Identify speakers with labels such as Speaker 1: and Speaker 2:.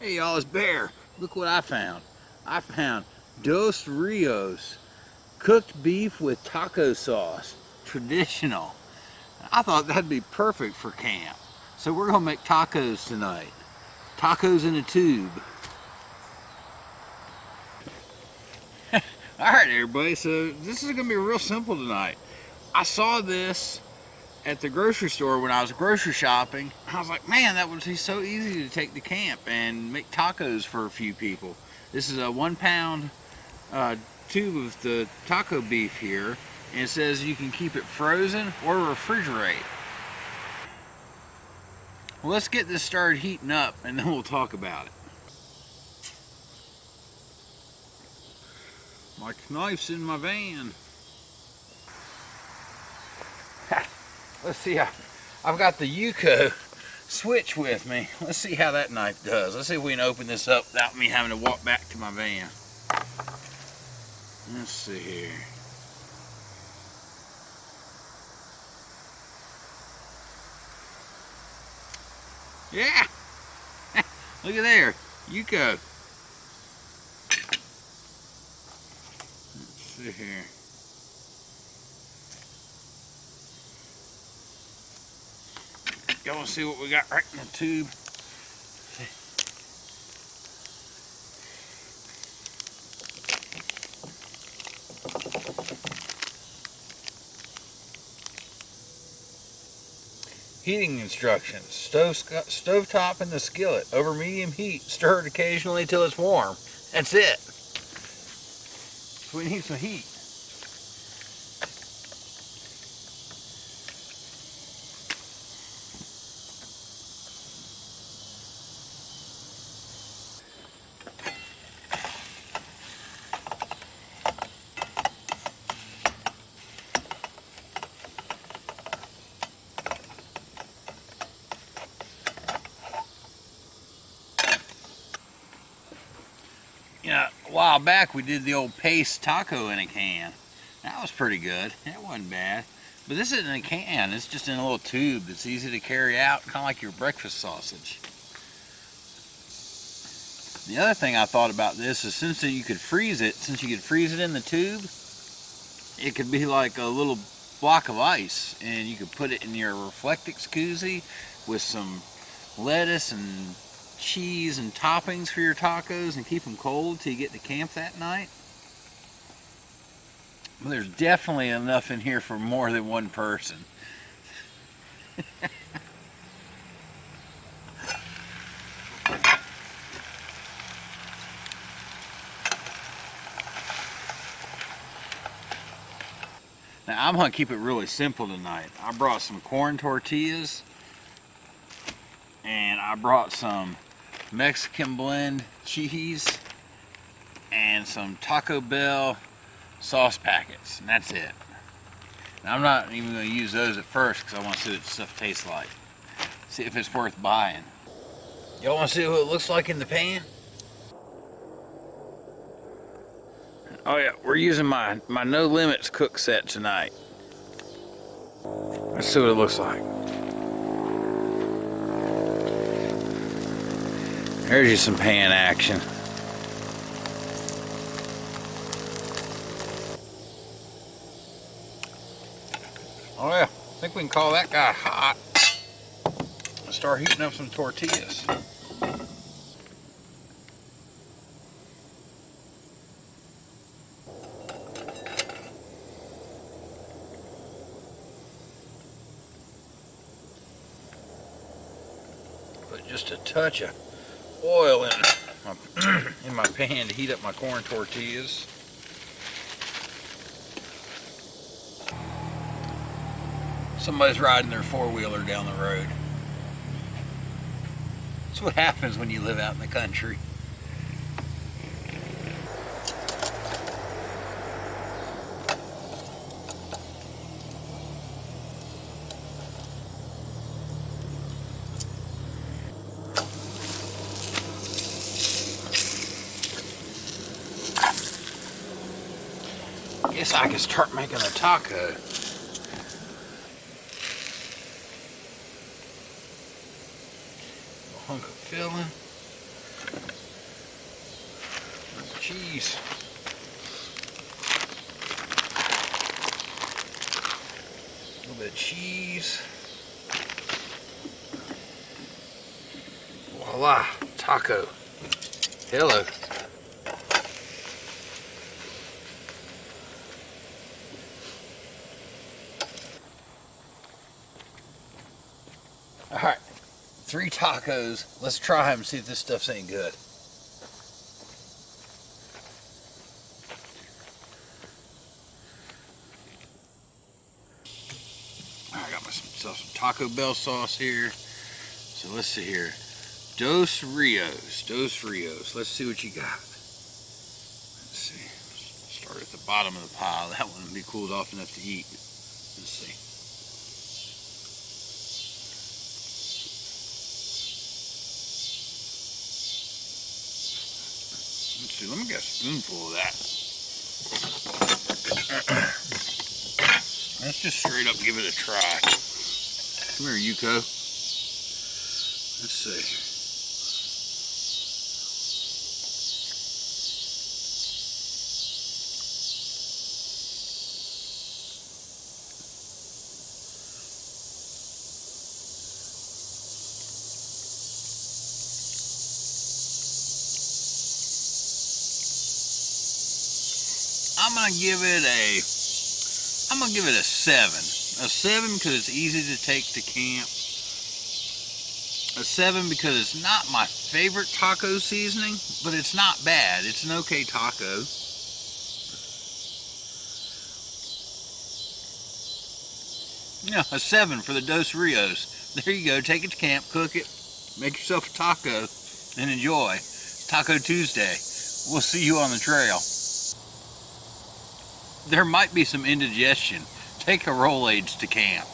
Speaker 1: Hey y'all, it's Bear. Look what I found. I found Dos Rios cooked beef with taco sauce. Traditional. I thought that'd be perfect for camp. So we're gonna make tacos tonight. Tacos in a tube. Alright everybody, so this is gonna be real simple tonight. I saw this at the grocery store when I was grocery shopping. I was like, man, that would be so easy to take to camp and make tacos for a few people. This is a 1 pound tube of the taco beef here, and it says you can keep it frozen or refrigerate. Well, let's get this started heating up and then we'll talk about it. My knife's in my van. Let's see how, I've got the Yuko switch with me. Let's see how that knife does. Let's see if we can open this up without me having to walk back to my van. Let's see here. Yeah! Look at there, Yuko. Let's see here. Y'all want to see what we got right in the tube? Heating instructions. Stovetop in the skillet. Over medium heat. Stir it occasionally till it's warm. That's it. So we need some heat. You know, a while back we did the old paste taco in a can. That was pretty good. That wasn't bad. But this isn't in a can. It's just in a little tube that's easy to carry out, kind of like your breakfast sausage. The other thing I thought about this is since you could freeze it in the tube, it could be like a little block of ice, and you could put it in your Reflectix koozie with some lettuce and cheese and toppings for your tacos and keep them cold till you get to camp that night. Well, there's definitely enough in here for more than one person. Now I'm gonna keep it really simple tonight. I brought some corn tortillas and I brought some Mexican blend cheese and some Taco Bell sauce packets, and that's it. Now, I'm not even going to use those at first because I want to see what the stuff tastes like. See if it's worth buying. Y'all want to see what it looks like in the pan? Oh yeah, we're using my No Limits cook set tonight. Let's see what it looks like. There's just some pan action. Oh yeah, I think we can call that guy hot. Let's start heating up some tortillas. Put just a touch of oil in my pan to heat up my corn tortillas. Somebody's riding their four-wheeler down the road. That's what happens when you live out in the country. Guess I can start making a taco. Hunk of filling. Cheese. A little bit of cheese. Voila, taco. Hello. All right, 3 tacos. Let's try them and see if this stuff's any good. All right, I got myself some Taco Bell sauce here. So let's see here. Dos Rios. Let's see what you got. Let's see. Start at the bottom of the pile. That one will be cooled off enough to eat. Let's see. Let's see. Let me get a spoonful of that. Let's just straight up give it a try. Come here, Yuko. Let's see. I'm gonna give it a 7. A 7 because it's easy to take to camp. A 7 because it's not my favorite taco seasoning, but it's not bad. It's an okay taco. Yeah, a 7 for the Dos Rios. There you go. Take it to camp, cook it, make yourself a taco, and enjoy. Taco Tuesday. We'll see you on the trail. There might be some indigestion. Take a Rolaids to camp.